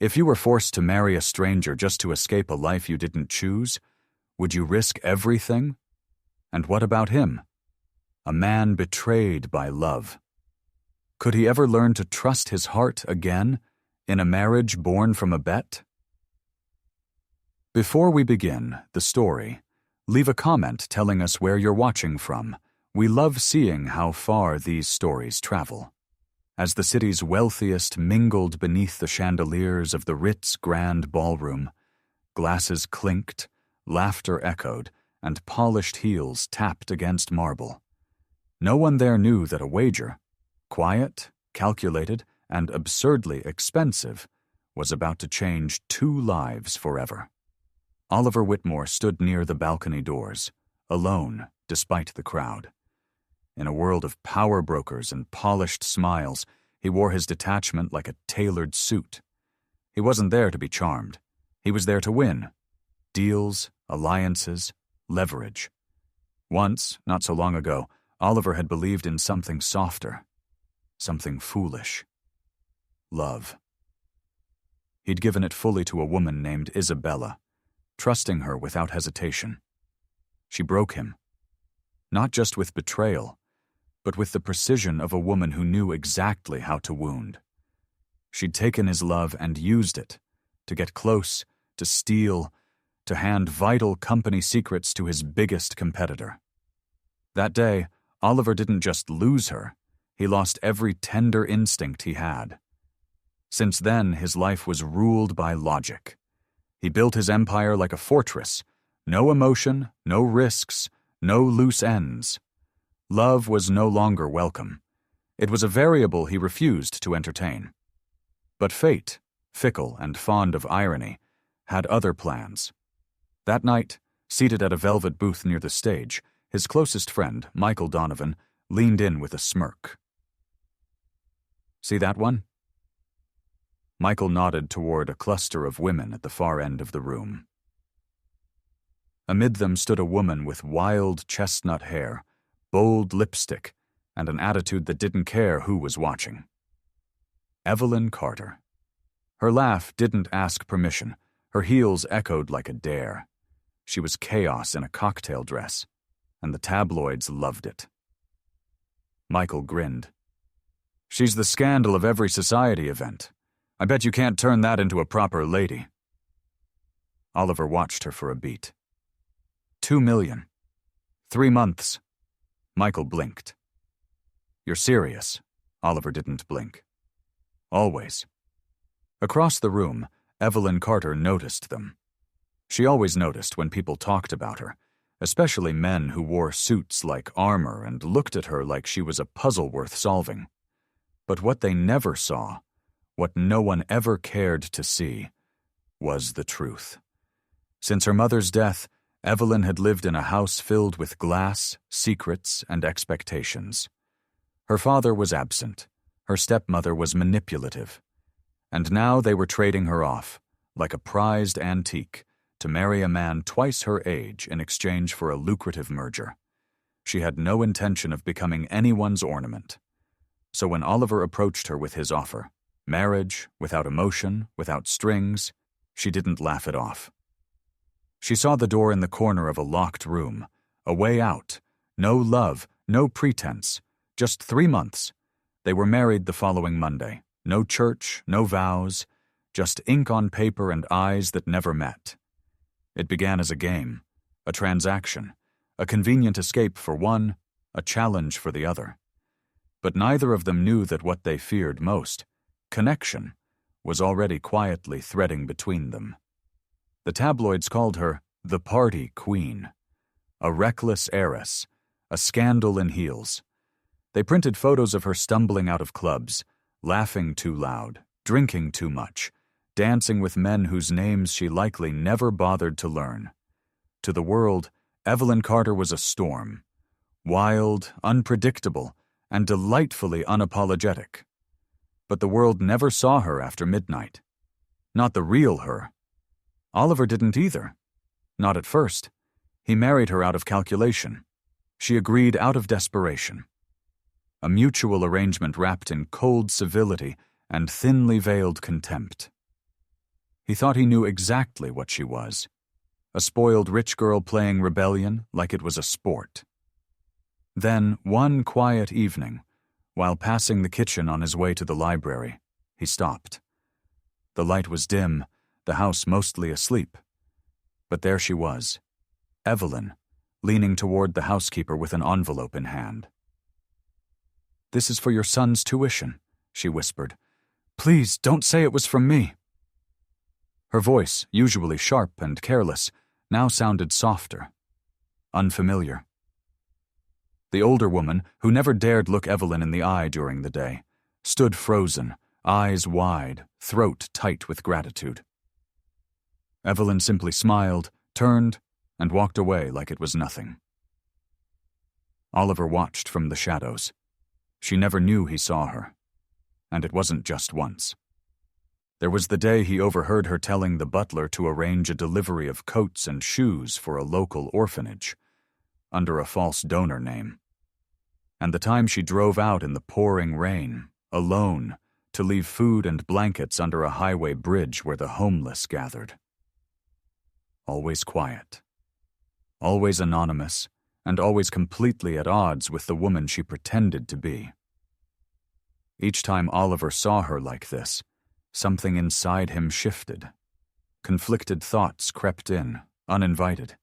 If you were forced to marry a stranger just to escape a life you didn't choose, would you risk everything? And what about him? A man betrayed by love. Could he ever learn to trust his heart again in a marriage born from a bet? Before we begin the story, leave a comment telling us where you're watching from. We love seeing how far these stories travel. As the city's wealthiest mingled beneath the chandeliers of the Ritz Grand Ballroom, glasses clinked, laughter echoed, and polished heels tapped against marble. No one there knew that a wager, quiet, calculated, and absurdly expensive, was about to change 2 lives forever. Oliver Whitmore stood near the balcony doors, alone despite the crowd. In a world of power brokers and polished smiles, he wore his detachment like a tailored suit. He wasn't there to be charmed. He was there to win. Deals, alliances, leverage. Once, not so long ago, Oliver had believed in something softer, something foolish. Love. He'd given it fully to a woman named Isabella, trusting her without hesitation. She broke him, not just with betrayal, but with the precision of a woman who knew exactly how to wound. She'd taken his love and used it to get close, to steal, to hand vital company secrets to his biggest competitor. That day, Oliver didn't just lose her, he lost every tender instinct he had. Since then, his life was ruled by logic. He built his empire like a fortress. No emotion, no risks, no loose ends. Love was no longer welcome. It was a variable he refused to entertain. But fate, fickle and fond of irony, had other plans. That night, seated at a velvet booth near the stage, his closest friend, Michael Donovan, leaned in with a smirk. "See that one?" Michael nodded toward a cluster of women at the far end of the room. Amid them stood a woman with wild chestnut hair, bold lipstick, and an attitude that didn't care who was watching. Evelyn Carter. Her laugh didn't ask permission. Her heels echoed like a dare. She was chaos in a cocktail dress, and the tabloids loved it. Michael grinned. "She's the scandal of every society event. I bet you can't turn that into a proper lady." Oliver watched her for a beat. 2 million. 3 months. Michael blinked. "You're serious?" Oliver didn't blink. "Always." Across the room, Evelyn Carter noticed them. She always noticed when people talked about her, especially men who wore suits like armor and looked at her like she was a puzzle worth solving. But what they never saw, what no one ever cared to see, was the truth. Since her mother's death, Evelyn had lived in a house filled with glass, secrets, and expectations. Her father was absent. Her stepmother was manipulative. And now they were trading her off, like a prized antique, to marry a man twice her age in exchange for a lucrative merger. She had no intention of becoming anyone's ornament. So when Oliver approached her with his offer, marriage, without emotion, without strings, she didn't laugh it off. She saw the door in the corner of a locked room, a way out, no love, no pretense, just 3 months. They were married the following Monday. No church, no vows, just ink on paper and eyes that never met. It began as a game, a transaction, a convenient escape for one, a challenge for the other. But neither of them knew that what they feared most, connection, was already quietly threading between them. The tabloids called her the Party Queen, a reckless heiress, a scandal in heels. They printed photos of her stumbling out of clubs, laughing too loud, drinking too much, dancing with men whose names she likely never bothered to learn. To the world, Evelyn Carter was a storm, wild, unpredictable, and delightfully unapologetic. But the world never saw her after midnight. Not the real her. Oliver didn't either. Not at first. He married her out of calculation. She agreed out of desperation. A mutual arrangement wrapped in cold civility and thinly veiled contempt. He thought he knew exactly what she was. A spoiled rich girl playing rebellion like it was a sport. Then, one quiet evening, while passing the kitchen on his way to the library, he stopped. The light was dim, the house mostly asleep. But there she was, Evelyn, leaning toward the housekeeper with an envelope in hand. "This is for your son's tuition," she whispered. "Please, don't say it was from me." Her voice, usually sharp and careless, now sounded softer, unfamiliar. The older woman, who never dared look Evelyn in the eye during the day, stood frozen, eyes wide, throat tight with gratitude. Evelyn simply smiled, turned, and walked away like it was nothing. Oliver watched from the shadows. She never knew he saw her. And it wasn't just once. There was the day he overheard her telling the butler to arrange a delivery of coats and shoes for a local orphanage, under a false donor name. And the time she drove out in the pouring rain, alone, to leave food and blankets under a highway bridge where the homeless gathered. Always quiet. Always anonymous, and always completely at odds with the woman she pretended to be. Each time Oliver saw her like this, something inside him shifted. Conflicted thoughts crept in, uninvited.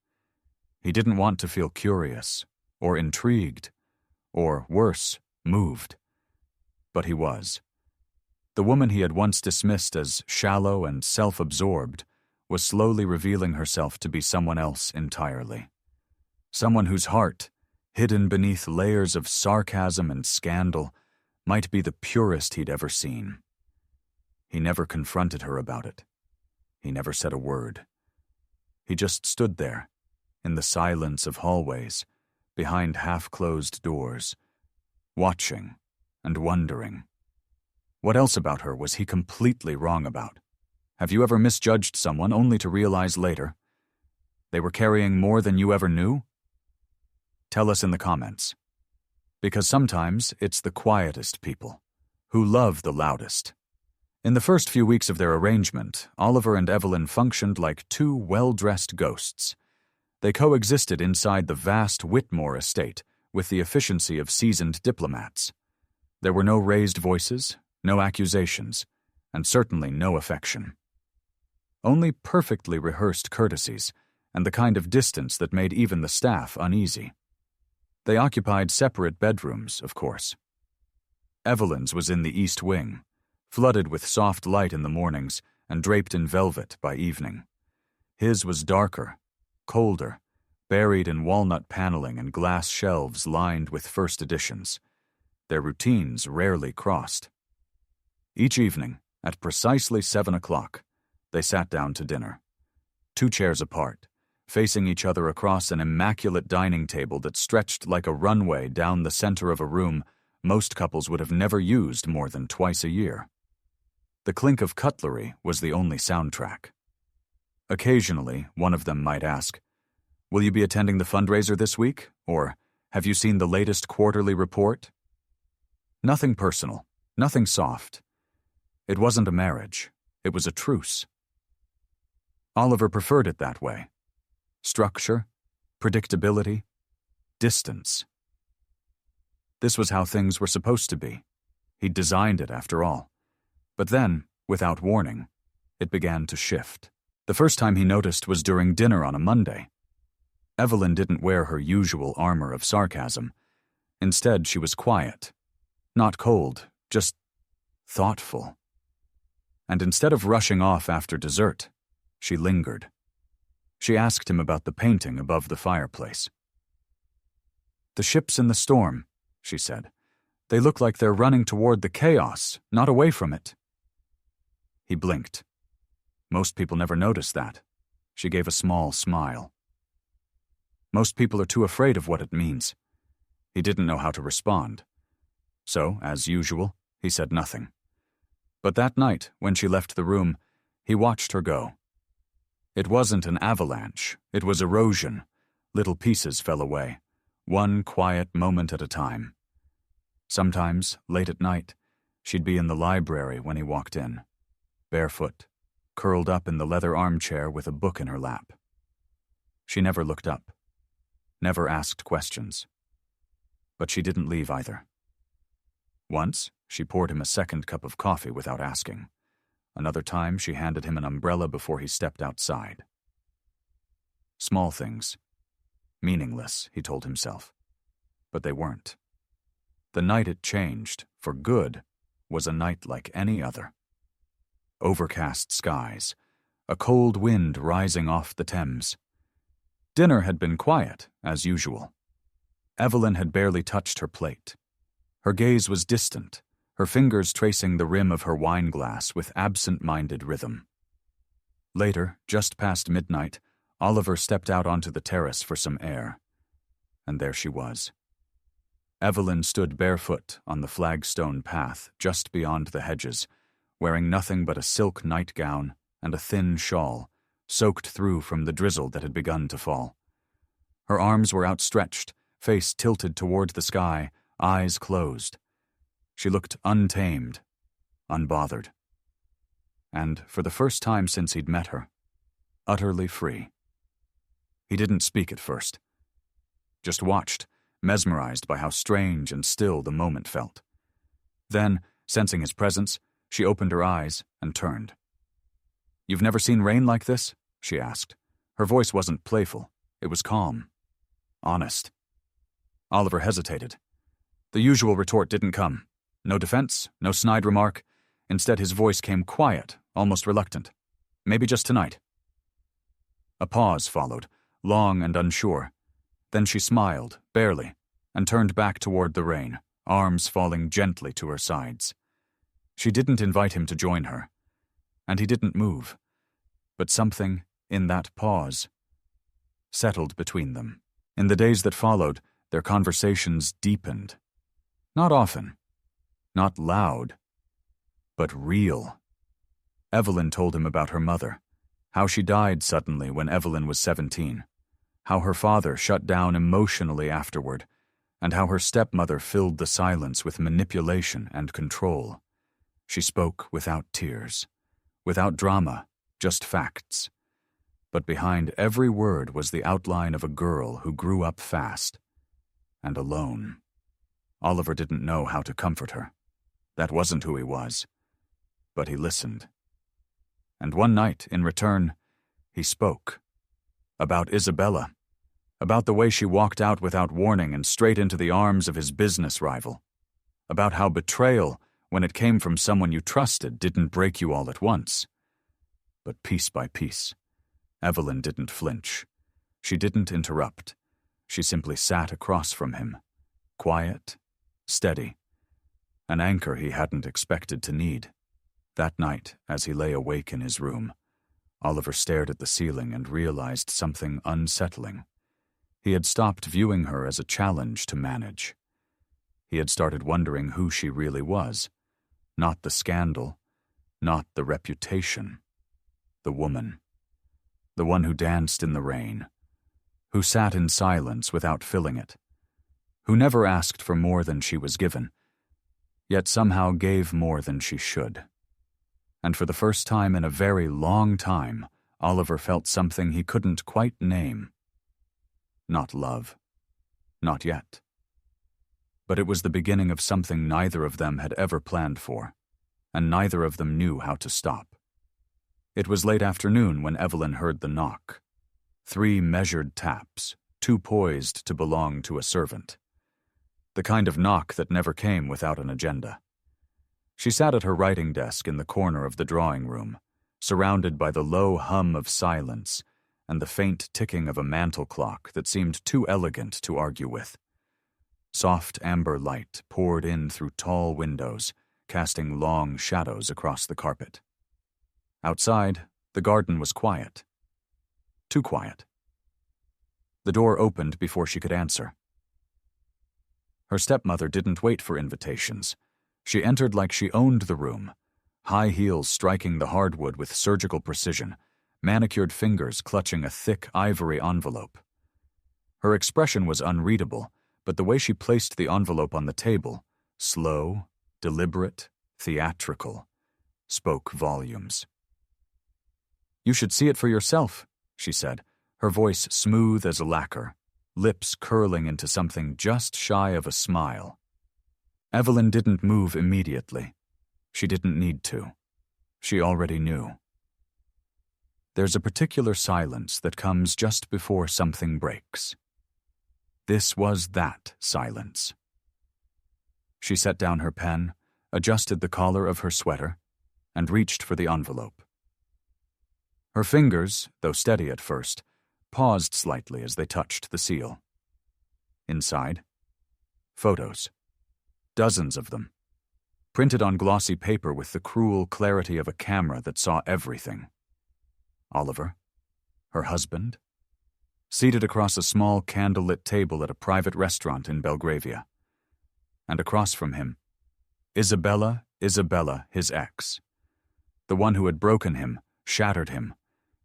He didn't want to feel curious, or intrigued, or, worse, moved. But he was. The woman he had once dismissed as shallow and self-absorbed was slowly revealing herself to be someone else entirely. Someone whose heart, hidden beneath layers of sarcasm and scandal, might be the purest he'd ever seen. He never confronted her about it. He never said a word. He just stood there, in the silence of hallways, behind half-closed doors, watching and wondering. What else about her was he completely wrong about? Have you ever misjudged someone only to realize later they were carrying more than you ever knew? Tell us in the comments. Because sometimes it's the quietest people who love the loudest. In the first few weeks of their arrangement, Oliver and Evelyn functioned like two well-dressed ghosts. They coexisted inside the vast Whitmore estate with the efficiency of seasoned diplomats. There were no raised voices, no accusations, and certainly no affection. Only perfectly rehearsed courtesies and the kind of distance that made even the staff uneasy. They occupied separate bedrooms, of course. Evelyn's was in the east wing, flooded with soft light in the mornings and draped in velvet by evening. His was darker, colder, buried in walnut paneling and glass shelves lined with first editions. Their routines rarely crossed. Each evening, at precisely 7 o'clock, they sat down to dinner. 2 chairs apart, facing each other across an immaculate dining table that stretched like a runway down the center of a room most couples would have never used more than twice a year. The clink of cutlery was the only soundtrack. Occasionally, one of them might ask, "Will you be attending the fundraiser this week?" Or, "Have you seen the latest quarterly report?" Nothing personal, nothing soft. It wasn't a marriage. It was a truce. Oliver preferred it that way. Structure, predictability, distance. This was how things were supposed to be. He'd designed it, after all. But then, without warning, it began to shift. The first time he noticed was during dinner on a Monday. Evelyn didn't wear her usual armor of sarcasm. Instead, she was quiet. Not cold, just thoughtful. And instead of rushing off after dessert, she lingered. She asked him about the painting above the fireplace. "The ships in the storm," she said. "They look like they're running toward the chaos, not away from it." He blinked. Most people never notice that. She gave a small smile. Most people are too afraid of what it means. He didn't know how to respond. So, as usual, he said nothing. But that night, when she left the room, he watched her go. It wasn't an avalanche, it was erosion. Little pieces fell away, one quiet moment at a time. Sometimes, late at night, she'd be in the library when he walked in. Barefoot, curled up in the leather armchair with a book in her lap. She never looked up, never asked questions. But she didn't leave either. Once, she poured him a second cup of coffee without asking. Another time, she handed him an umbrella before he stepped outside. Small things. Meaningless, he told himself. But they weren't. The night it changed, for good, was a night like any other. Overcast skies, a cold wind rising off the Thames. Dinner had been quiet, as usual. Evelyn had barely touched her plate. Her gaze was distant, her fingers tracing the rim of her wine glass with absent-minded rhythm. Later, just past midnight, Oliver stepped out onto the terrace for some air. And there she was. Evelyn stood barefoot on the flagstone path just beyond the hedges, wearing nothing but a silk nightgown and a thin shawl, soaked through from the drizzle that had begun to fall. Her arms were outstretched, face tilted toward the sky, eyes closed. She looked untamed, unbothered. And, for the first time since he'd met her, utterly free. He didn't speak at first. Just watched, mesmerized by how strange and still the moment felt. Then, sensing his presence, she opened her eyes and turned. "You've never seen rain like this?" she asked. Her voice wasn't playful. It was calm. Honest. Oliver hesitated. The usual retort didn't come. No defense, no snide remark. Instead, his voice came quiet, almost reluctant. "Maybe just tonight." A pause followed, long and unsure. Then she smiled, barely, and turned back toward the rain, arms falling gently to her sides. She didn't invite him to join her, and he didn't move. But something, in that pause, settled between them. In the days that followed, their conversations deepened. Not often, not loud, but real. Evelyn told him about her mother, how she died suddenly when Evelyn was 17, how her father shut down emotionally afterward, and how her stepmother filled the silence with manipulation and control. She spoke without tears, without drama, just facts. But behind every word was the outline of a girl who grew up fast and alone. Oliver didn't know how to comfort her. That wasn't who he was. But he listened. And one night, in return, he spoke. About Isabella. About the way she walked out without warning and straight into the arms of his business rival. About how betrayal, when it came from someone you trusted, didn't break you all at once. But piece by piece, Evelyn didn't flinch. She didn't interrupt. She simply sat across from him, quiet, steady, an anchor he hadn't expected to need. That night, as he lay awake in his room, Oliver stared at the ceiling and realized something unsettling. He had stopped viewing her as a challenge to manage. He had started wondering who she really was. Not the scandal, not the reputation. The woman. The one who danced in the rain. Who sat in silence without filling it. Who never asked for more than she was given, yet somehow gave more than she should. And for the first time in a very long time, Oliver felt something he couldn't quite name. Not love. Not yet. But it was the beginning of something neither of them had ever planned for, and neither of them knew how to stop. It was late afternoon when Evelyn heard the knock. 3 measured taps, 2 poised to belong to a servant. The kind of knock that never came without an agenda. She sat at her writing desk in the corner of the drawing room, surrounded by the low hum of silence and the faint ticking of a mantel clock that seemed too elegant to argue with. Soft amber light poured in through tall windows, casting long shadows across the carpet. Outside, the garden was quiet. Too quiet. The door opened before she could answer. Her stepmother didn't wait for invitations. She entered like she owned the room, high heels striking the hardwood with surgical precision, manicured fingers clutching a thick ivory envelope. Her expression was unreadable, but the way she placed the envelope on the table, slow, deliberate, theatrical, spoke volumes. "You should see it for yourself," she said, her voice smooth as a lacquer, lips curling into something just shy of a smile. Evelyn didn't move immediately. She didn't need to. She already knew. There's a particular silence that comes just before something breaks. This was that silence. She set down her pen, adjusted the collar of her sweater, and reached for the envelope. Her fingers, though steady at first, paused slightly as they touched the seal. Inside, photos. Dozens of them, printed on glossy paper with the cruel clarity of a camera that saw everything. Oliver, her husband, seated across a small candlelit table at a private restaurant in Belgravia. And across from him, Isabella, his ex, the one who had broken him, shattered him,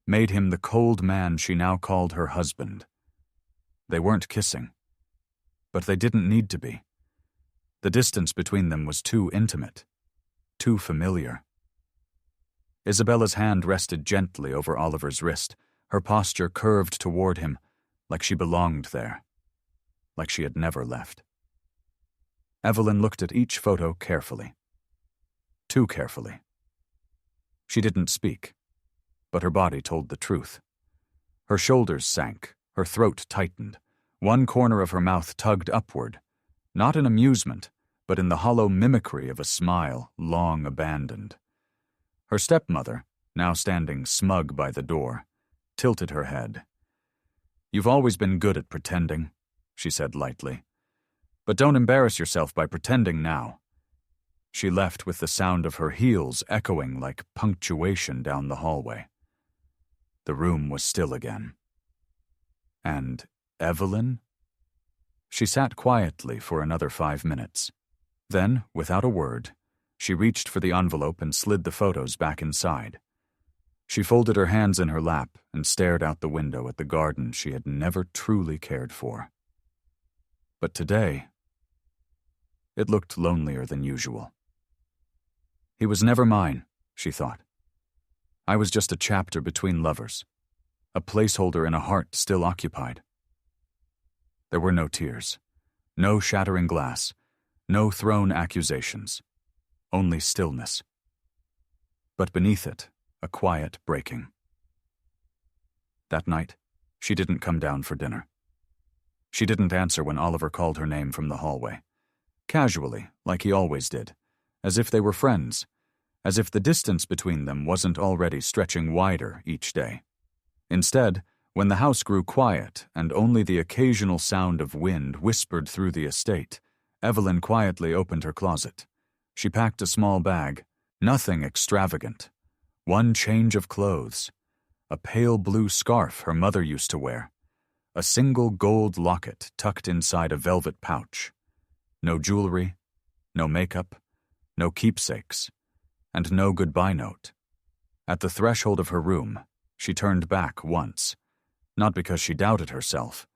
made him the cold man she now called her husband. They weren't kissing, but they didn't need to be. The distance between them was too intimate, too familiar. Isabella's hand rested gently over Oliver's wrist, her posture curved toward him, like she belonged there, like she had never left. Evelyn looked at each photo carefully. Too carefully. She didn't speak, but her body told the truth. Her shoulders sank, her throat tightened, one corner of her mouth tugged upward, not in amusement, but in the hollow mimicry of a smile long abandoned. Her stepmother, now standing smug by the door, tilted her head. "You've always been good at pretending," she said lightly. "But don't embarrass yourself by pretending now." She left with the sound of her heels echoing like punctuation down the hallway. The room was still again. And Evelyn? She sat quietly for another 5 minutes. Then, without a word, she reached for the envelope and slid the photos back inside. She folded her hands in her lap and stared out the window at the garden she had never truly cared for. But today, it looked lonelier than usual. He was never mine, she thought. I was just a chapter between lovers, a placeholder in a heart still occupied. There were no tears, no shattering glass, no thrown accusations, only stillness. But beneath it, a quiet breaking. That night, she didn't come down for dinner. She didn't answer when Oliver called her name from the hallway. Casually, like he always did, as if they were friends, as if the distance between them wasn't already stretching wider each day. Instead, when the house grew quiet and only the occasional sound of wind whispered through the estate, Evelyn quietly opened her closet. She packed a small bag, nothing extravagant. One change of clothes, a pale blue scarf her mother used to wear, a single gold locket tucked inside a velvet pouch. No jewelry, no makeup, no keepsakes, and no goodbye note. At the threshold of her room, she turned back once, not because she doubted herself,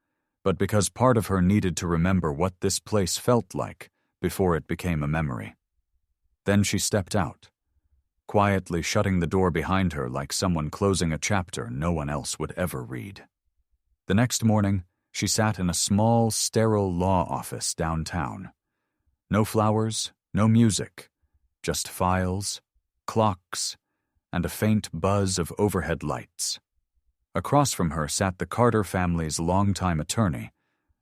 but because part of her needed to remember what this place felt like before it became a memory. Then she stepped out, quietly shutting the door behind her like someone closing a chapter no one else would ever read. The next morning, she sat in a small, sterile law office downtown. No flowers, no music, just files, clocks, and a faint buzz of overhead lights. Across from her sat the Carter family's longtime attorney,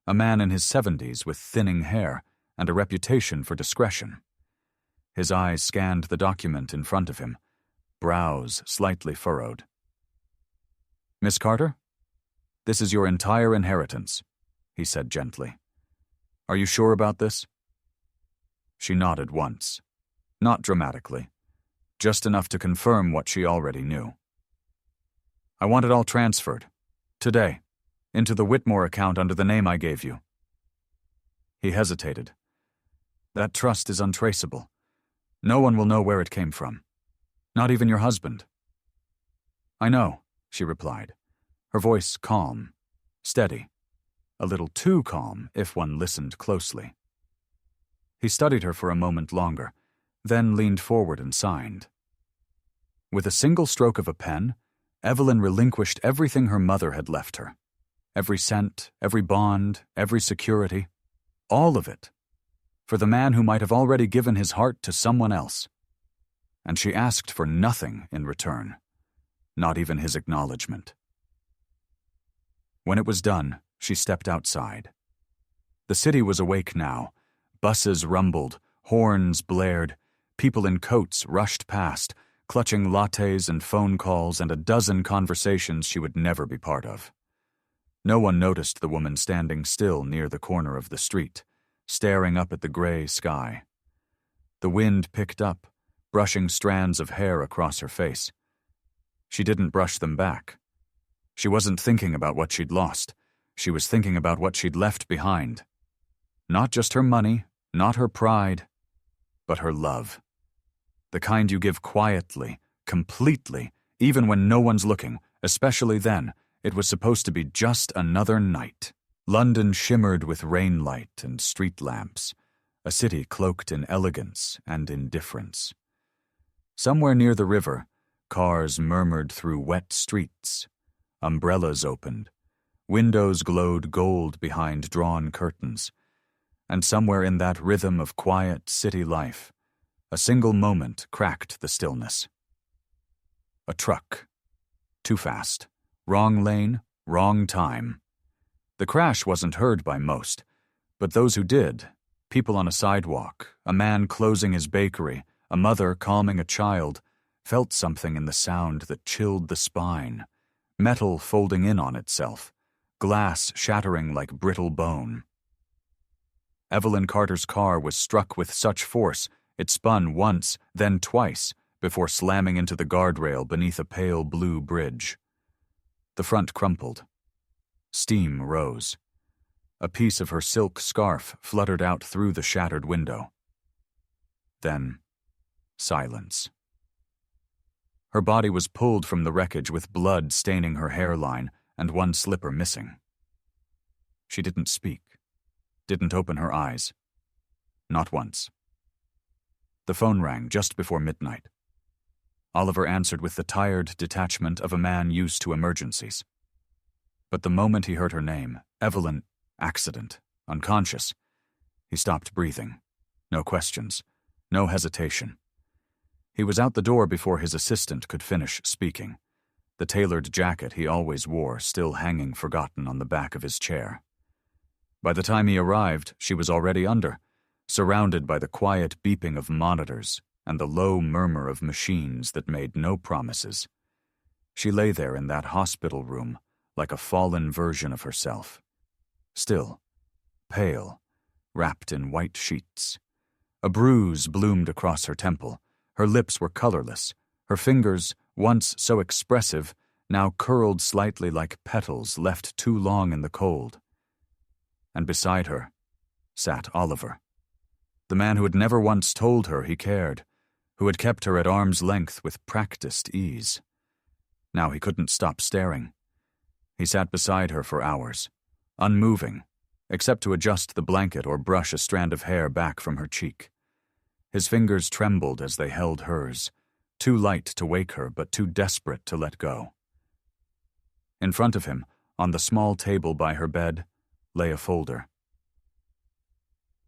a man in his 70s with thinning hair and a reputation for discretion. His eyes scanned the document in front of him, brows slightly furrowed. "Miss Carter, this is your entire inheritance," he said gently. "Are you sure about this?" She nodded once, not dramatically, just enough to confirm what she already knew. "I want it all transferred, today, into the Whitmore account under the name I gave you." He hesitated. "That trust is untraceable. No one will know where it came from. Not even your husband." "I know," she replied, her voice calm, steady, a little too calm if one listened closely. He studied her for a moment longer, then leaned forward and signed. With a single stroke of a pen, Evelyn relinquished everything her mother had left her. Every cent, every bond, every security. All of it. For the man who might have already given his heart to someone else. And she asked for nothing in return. Not even his acknowledgement. When it was done, she stepped outside. The city was awake now. Buses rumbled, horns blared, people in coats rushed past, clutching lattes and phone calls and a dozen conversations she would never be part of. No one noticed the woman standing still near the corner of the street, staring up at the gray sky. The wind picked up, brushing strands of hair across her face. She didn't brush them back. She wasn't thinking about what she'd lost. She was thinking about what she'd left behind. Not just her money, not her pride, but her love. The kind you give quietly, completely, even when no one's looking, especially then. It was supposed to be just another night. London shimmered with rain light and street lamps, a city cloaked in elegance and indifference. Somewhere near the river, cars murmured through wet streets. Umbrellas opened. Windows glowed gold behind drawn curtains. And somewhere in that rhythm of quiet city life, a single moment cracked the stillness. A truck. Too fast. Wrong lane, wrong time. The crash wasn't heard by most, but those who did, people on a sidewalk, a man closing his bakery, a mother calming a child, felt something in the sound that chilled the spine, metal folding in on itself, glass shattering like brittle bone. Evelyn Carter's car was struck with such force it spun once, then twice, before slamming into the guardrail beneath a pale blue bridge. The front crumpled. Steam rose. A piece of her silk scarf fluttered out through the shattered window. Then, silence. Her body was pulled from the wreckage with blood staining her hairline and one slipper missing. She didn't speak, didn't open her eyes. Not once. The phone rang just before midnight. Oliver answered with the tired detachment of a man used to emergencies. But the moment he heard her name, Evelyn, accident, unconscious, he stopped breathing. No questions, no hesitation. He was out the door before his assistant could finish speaking, the tailored jacket he always wore still hanging forgotten on the back of his chair. By the time he arrived, she was already under, surrounded by the quiet beeping of monitors and the low murmur of machines that made no promises. She lay there in that hospital room like a fallen version of herself. Still, pale, wrapped in white sheets. A bruise bloomed across her temple. Her lips were colorless. Her fingers, once so expressive, now curled slightly like petals left too long in the cold. And beside her sat Oliver, the man who had never once told her he cared, who had kept her at arm's length with practiced ease. Now he couldn't stop staring. He sat beside her for hours, unmoving, except to adjust the blanket or brush a strand of hair back from her cheek. His fingers trembled as they held hers, too light to wake her but too desperate to let go. In front of him, on the small table by her bed, lay a folder.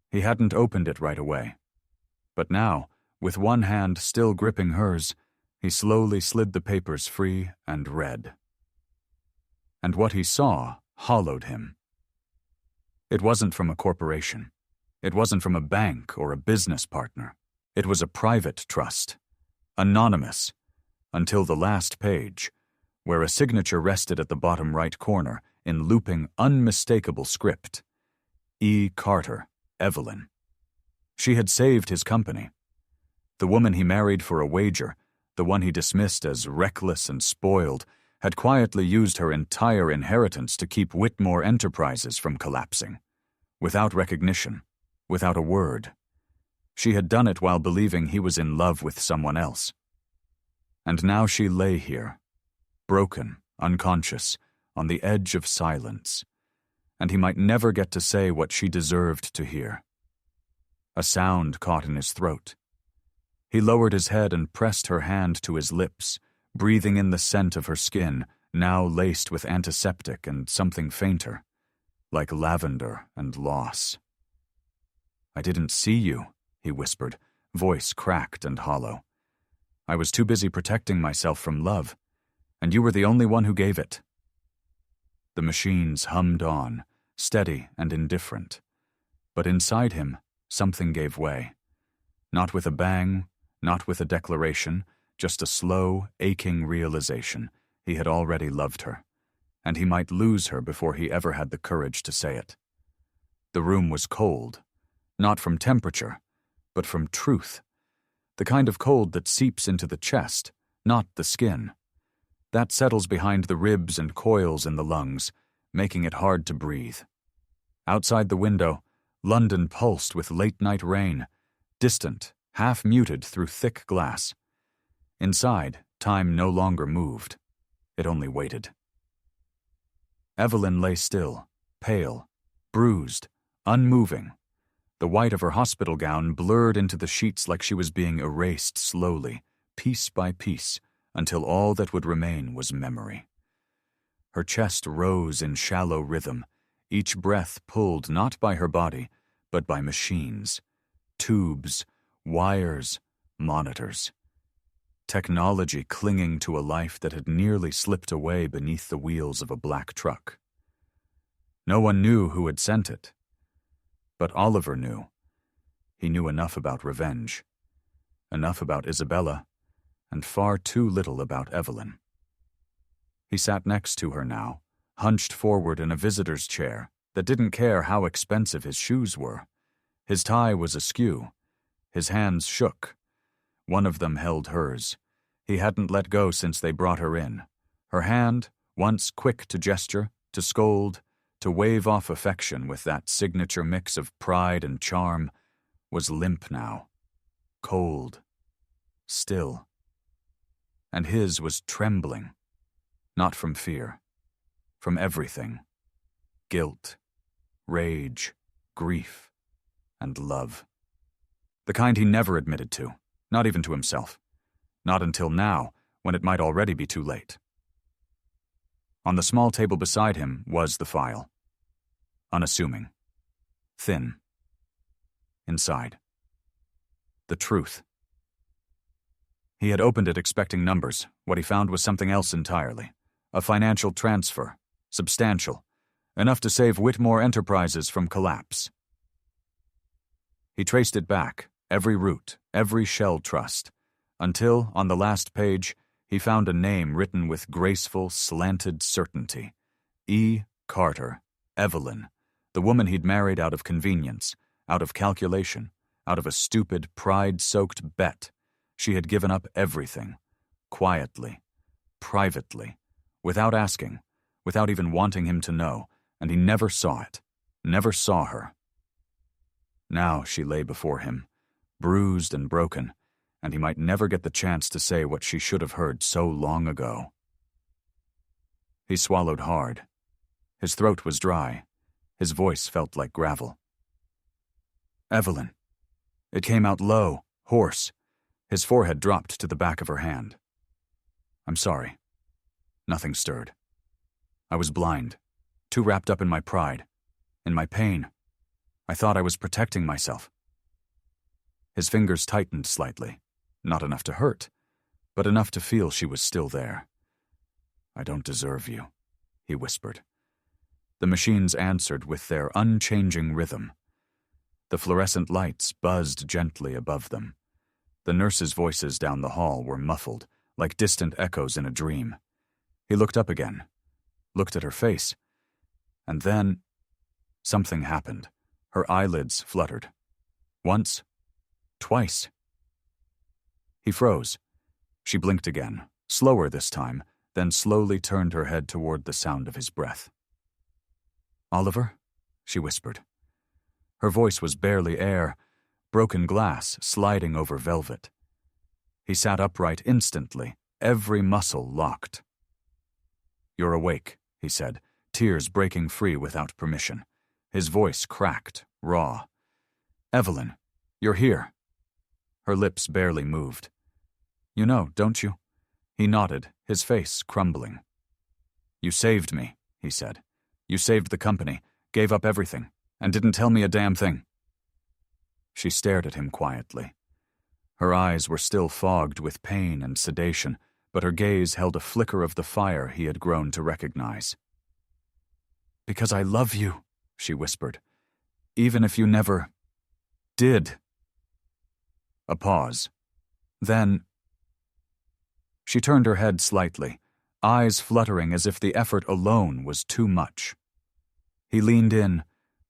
He hadn't opened it right away, but now, with one hand still gripping hers, he slowly slid the papers free and read. And what he saw hollowed him. It wasn't from a corporation. It wasn't from a bank or a business partner. It was a private trust, anonymous, until the last page, where a signature rested at the bottom right corner in looping, unmistakable script. E. Carter, Evelyn. She had saved his company. The woman he married for a wager, the one he dismissed as reckless and spoiled, had quietly used her entire inheritance to keep Whitmore Enterprises from collapsing. Without recognition, without a word. She had done it while believing he was in love with someone else. And now she lay here, broken, unconscious, on the edge of silence, and he might never get to say what she deserved to hear. A sound caught in his throat. He lowered his head and pressed her hand to his lips, breathing in the scent of her skin, now laced with antiseptic and something fainter, like lavender and loss. "I didn't see you," he whispered, voice cracked and hollow. "I was too busy protecting myself from love, and you were the only one who gave it." The machines hummed on, steady and indifferent. But inside him, something gave way. Not with a bang, not with a declaration, just a slow, aching realization. He had already loved her, and he might lose her before he ever had the courage to say it. The room was cold, not from temperature, but from truth. The kind of cold that seeps into the chest, not the skin. That settles behind the ribs and coils in the lungs, making it hard to breathe. Outside the window, London pulsed with late-night rain, distant, half-muted through thick glass. Inside, time no longer moved. It only waited. Evelyn lay still, pale, bruised, unmoving. The white of her hospital gown blurred into the sheets like she was being erased slowly, piece by piece, until all that would remain was memory. Her chest rose in shallow rhythm, each breath pulled not by her body, but by machines, tubes, wires, monitors. Technology clinging to a life that had nearly slipped away beneath the wheels of a black truck. No one knew who had sent it. But Oliver knew. He knew enough about revenge, enough about Isabella, and far too little about Evelyn. He sat next to her now, hunched forward in a visitor's chair that didn't care how expensive his shoes were. His tie was askew. His hands shook. One of them held hers. He hadn't let go since they brought her in. Her hand, once quick to gesture, to scold, to wave off affection with that signature mix of pride and charm, was limp now, cold, still. And his was trembling, not from fear, from everything. Guilt, rage, grief, and love. The kind he never admitted to, not even to himself. Not until now, when it might already be too late. On the small table beside him was the file. Unassuming. Thin. Inside. The truth. He had opened it expecting numbers. What he found was something else entirely. A financial transfer. Substantial. Enough to save Whitmore Enterprises from collapse. He traced it back, every route, every shell trust, until, on the last page, he found a name written with graceful, slanted certainty. E. Carter, Evelyn, the woman he'd married out of convenience, out of calculation, out of a stupid, pride-soaked bet. She had given up everything, quietly, privately, without asking, without even wanting him to know, and he never saw it, never saw her. Now she lay before him, bruised and broken, and he might never get the chance to say what she should have heard so long ago. He swallowed hard. His throat was dry. His voice felt like gravel. Evelyn. It came out low, hoarse. His forehead dropped to the back of her hand. I'm sorry. Nothing stirred. I was blind, too wrapped up in my pride, in my pain. I thought I was protecting myself. His fingers tightened slightly, not enough to hurt, but enough to feel she was still there. I don't deserve you, he whispered. The machines answered with their unchanging rhythm. The fluorescent lights buzzed gently above them. The nurses' voices down the hall were muffled, like distant echoes in a dream. He looked up again, looked at her face, and then something happened. Her eyelids fluttered. Once, twice. He froze. She blinked again, slower this time, then slowly turned her head toward the sound of his breath. Oliver? She whispered. Her voice was barely air, broken glass sliding over velvet. He sat upright instantly, every muscle locked. You're awake, he said, tears breaking free without permission. His voice cracked, raw. Evelyn, you're here. Her lips barely moved. You know, don't you? He nodded, his face crumbling. "You saved me," he said. "You saved the company, gave up everything, and didn't tell me a damn thing." She stared at him quietly. Her eyes were still fogged with pain and sedation, but her gaze held a flicker of the fire he had grown to recognize. "Because I love you," she whispered, "even if you never did." A pause. Then she turned her head slightly, eyes fluttering as if the effort alone was too much. He leaned in,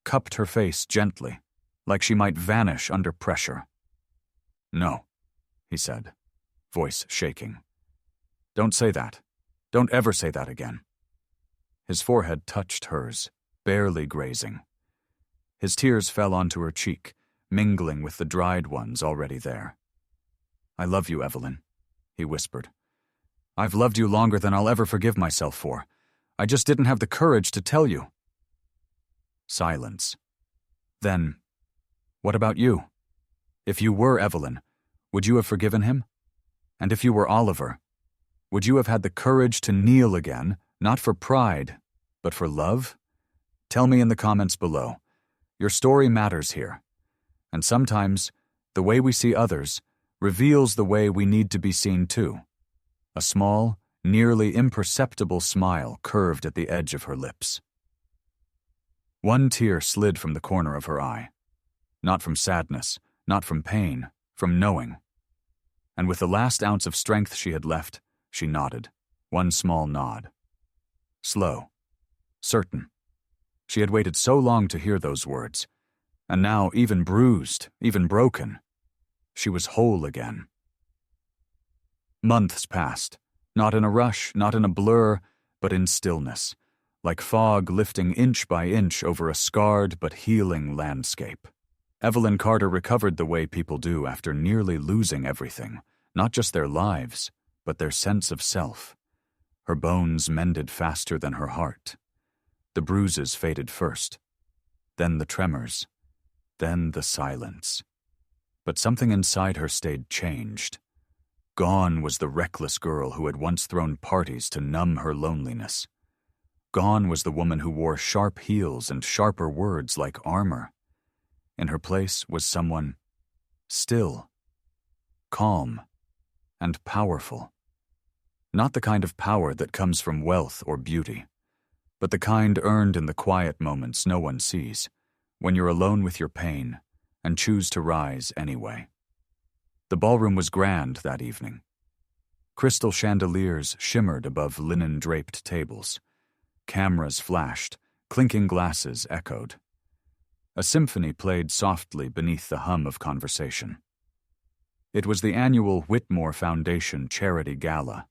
cupped her face gently, like she might vanish under pressure. "No," he said, voice shaking. "Don't say that. Don't ever say that again." His forehead touched hers, barely grazing. His tears fell onto her cheek, mingling with the dried ones already there. "I love you, Evelyn," he whispered. "I've loved you longer than I'll ever forgive myself for. I just didn't have the courage to tell you." Silence. Then, "What about you? If you were Evelyn, would you have forgiven him? And if you were Oliver, would you have had the courage to kneel again, not for pride, but for love? Tell me in the comments below. Your story matters here. And sometimes, the way we see others reveals the way we need to be seen too." A small, nearly imperceptible smile curved at the edge of her lips. One tear slid from the corner of her eye. Not from sadness, not from pain, from knowing. And with the last ounce of strength she had left, she nodded, one small nod. Slow. Certain. She had waited so long to hear those words, and now, even bruised, even broken, she was whole again. Months passed, not in a rush, not in a blur, but in stillness, like fog lifting inch by inch over a scarred but healing landscape. Evelyn Carter recovered the way people do after nearly losing everything, not just their lives, but their sense of self. Her bones mended faster than her heart. The bruises faded first, then the tremors, then the silence. But something inside her stayed changed. Gone was the reckless girl who had once thrown parties to numb her loneliness. Gone was the woman who wore sharp heels and sharper words like armor. In her place was someone still, calm, and powerful. Not the kind of power that comes from wealth or beauty, but the kind earned in the quiet moments no one sees, when you're alone with your pain and choose to rise anyway. The ballroom was grand that evening. Crystal chandeliers shimmered above linen-draped tables. Cameras flashed, clinking glasses echoed. A symphony played softly beneath the hum of conversation. It was the annual Whitmore Foundation Charity Gala,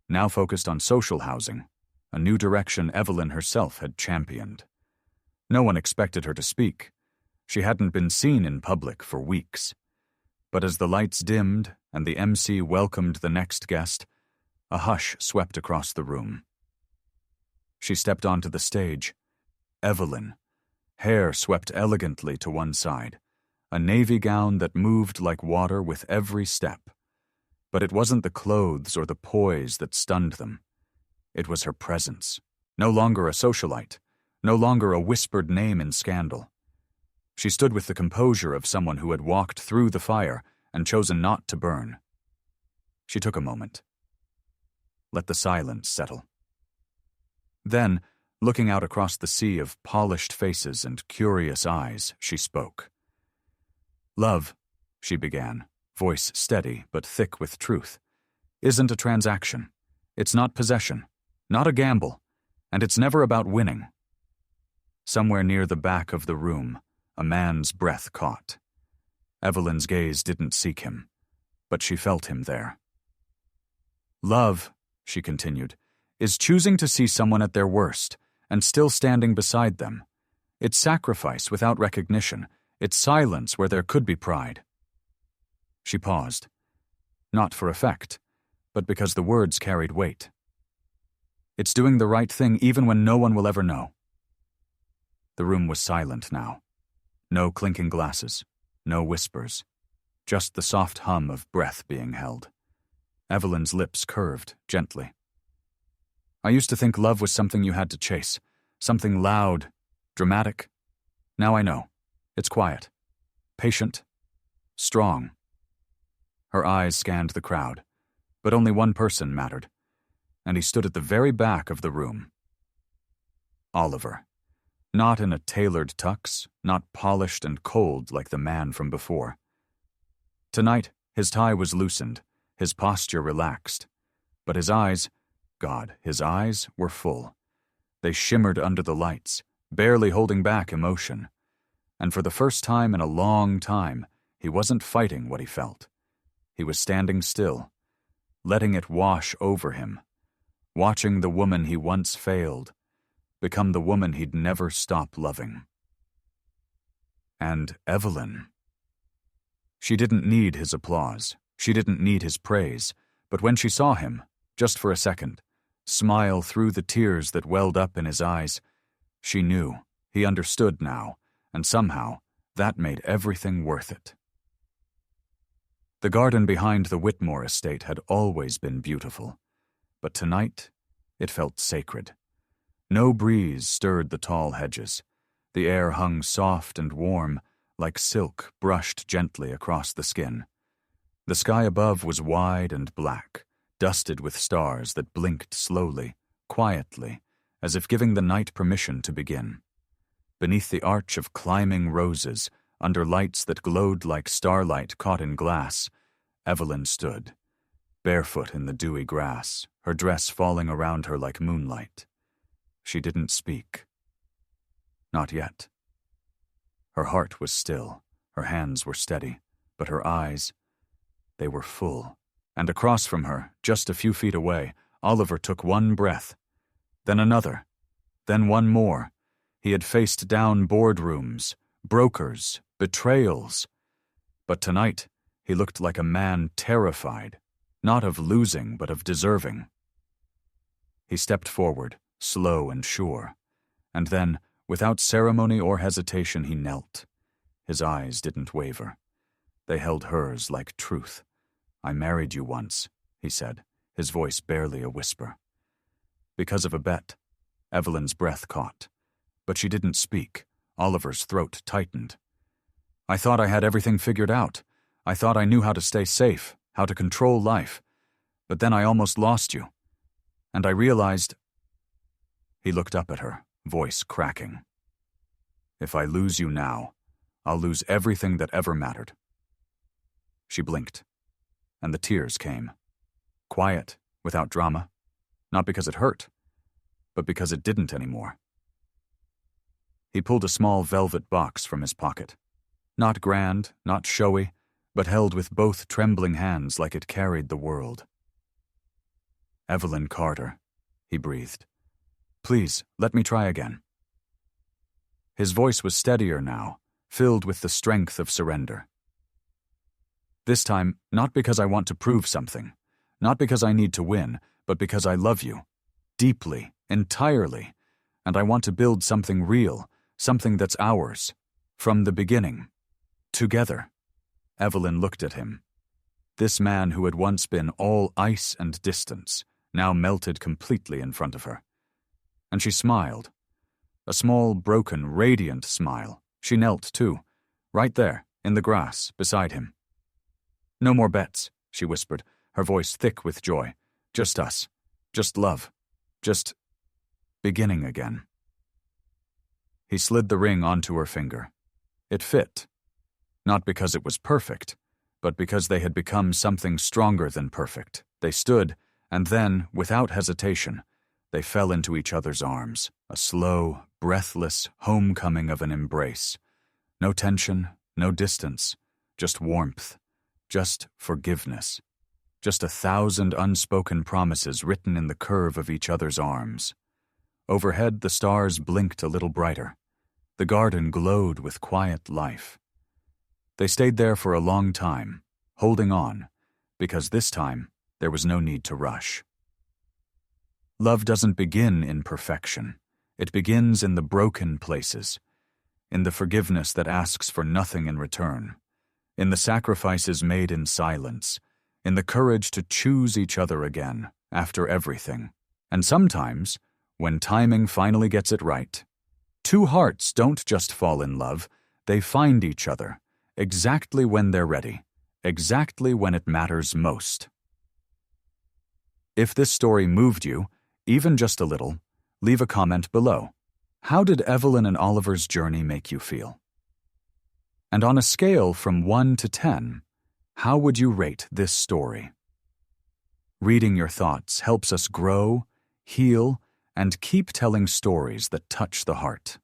now focused on social housing, a new direction Evelyn herself had championed. No one expected her to speak. She hadn't been seen in public for weeks. But as the lights dimmed and the MC welcomed the next guest, a hush swept across the room. She stepped onto the stage. Evelyn, hair swept elegantly to one side, a navy gown that moved like water with every step. But it wasn't the clothes or the poise that stunned them. It was her presence, no longer a socialite, no longer a whispered name in scandal. She stood with the composure of someone who had walked through the fire and chosen not to burn. She took a moment. Let the silence settle. Then, looking out across the sea of polished faces and curious eyes, she spoke. "Love," she began, voice steady but thick with truth, "isn't a transaction. It's not possession, not a gamble, and it's never about winning." Somewhere near the back of the room, a man's breath caught. Evelyn's gaze didn't seek him, but she felt him there. "Love," she continued, "is choosing to see someone at their worst and still standing beside them. It's sacrifice without recognition. It's silence where there could be pride." She paused, not for effect, but because the words carried weight. "It's doing the right thing even when no one will ever know." The room was silent now. No clinking glasses, no whispers, just the soft hum of breath being held. Evelyn's lips curved gently. I used to think love was something you had to chase, something loud, dramatic. Now I know. It's quiet, patient, strong. Her eyes scanned the crowd, but only one person mattered, and he stood at the very back of the room. Oliver. Not in a tailored tux, not polished and cold like the man from before. Tonight, his tie was loosened, his posture relaxed, but his eyes, God, his eyes were full. They shimmered under the lights, barely holding back emotion. And for the first time in a long time, he wasn't fighting what he felt. He was standing still, letting it wash over him, watching the woman he once failed become the woman he'd never stop loving. And Evelyn. She didn't need his applause. She didn't need his praise. But when she saw him, just for a second, smile through the tears that welled up in his eyes, she knew, he understood now, and somehow that made everything worth it. The garden behind the Whitmore estate had always been beautiful, but tonight it felt sacred. No breeze stirred the tall hedges. The air hung soft and warm, like silk brushed gently across the skin. The sky above was wide and black, dusted with stars that blinked slowly, quietly, as if giving the night permission to begin. Beneath the arch of climbing roses, under lights that glowed like starlight caught in glass, Evelyn stood, barefoot in the dewy grass, her dress falling around her like moonlight. She didn't speak. Not yet. Her heart was still, her hands were steady, but her eyes, they were full. And across from her, just a few feet away, Oliver took one breath, then another, then one more. He had faced down boardrooms, brokers, betrayals. But tonight, he looked like a man terrified, not of losing, but of deserving. He stepped forward, slow and sure, and then, without ceremony or hesitation, he knelt. His eyes didn't waver. They held hers like truth. I married you once, he said, his voice barely a whisper. Because of a bet, Evelyn's breath caught. But she didn't speak. Oliver's throat tightened. I thought I had everything figured out. I thought I knew how to stay safe, how to control life. But then I almost lost you. And I realized... He looked up at her, voice cracking. If I lose you now, I'll lose everything that ever mattered. She blinked, and the tears came. Quiet, without drama. Not because it hurt, but because it didn't anymore. He pulled a small velvet box from his pocket. Not grand, not showy, but held with both trembling hands like it carried the world. Evelyn Carter, he breathed. Please, let me try again. His voice was steadier now, filled with the strength of surrender. This time, not because I want to prove something, not because I need to win, but because I love you, deeply, entirely, and I want to build something real, something that's ours, from the beginning, together. Evelyn looked at him. This man who had once been all ice and distance, now melted completely in front of her. And she smiled. A small, broken, radiant smile. She knelt, too, right there, in the grass, beside him. No more bets, she whispered, her voice thick with joy. Just us. Just love. Just beginning again. He slid the ring onto her finger. It fit. Not because it was perfect, but because they had become something stronger than perfect. They stood, and then, without hesitation, they fell into each other's arms, a slow, breathless homecoming of an embrace. No tension, no distance, just warmth, just forgiveness, just 1,000 unspoken promises written in the curve of each other's arms. Overhead, the stars blinked a little brighter. The garden glowed with quiet life. They stayed there for a long time, holding on, because this time there was no need to rush. Love doesn't begin in perfection. It begins in the broken places, in the forgiveness that asks for nothing in return, in the sacrifices made in silence, in the courage to choose each other again after everything. And sometimes, when timing finally gets it right, two hearts don't just fall in love, they find each other, exactly when they're ready, exactly when it matters most. If this story moved you, even just a little, leave a comment below. How did Evelyn and Oliver's journey make you feel? And on a scale from 1 to 10, how would you rate this story? Reading your thoughts helps us grow, heal, and keep telling stories that touch the heart.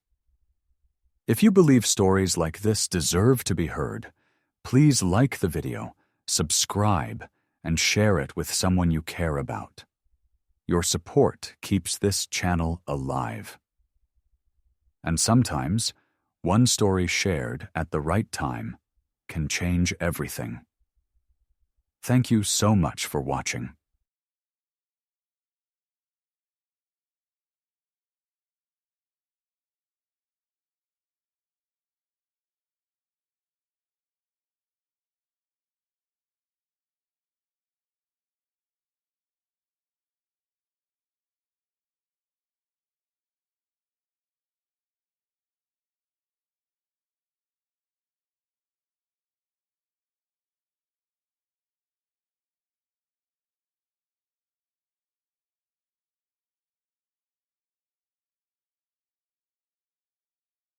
If you believe stories like this deserve to be heard, please like the video, subscribe, and share it with someone you care about. Your support keeps this channel alive. And sometimes, one story shared at the right time can change everything. Thank you so much for watching.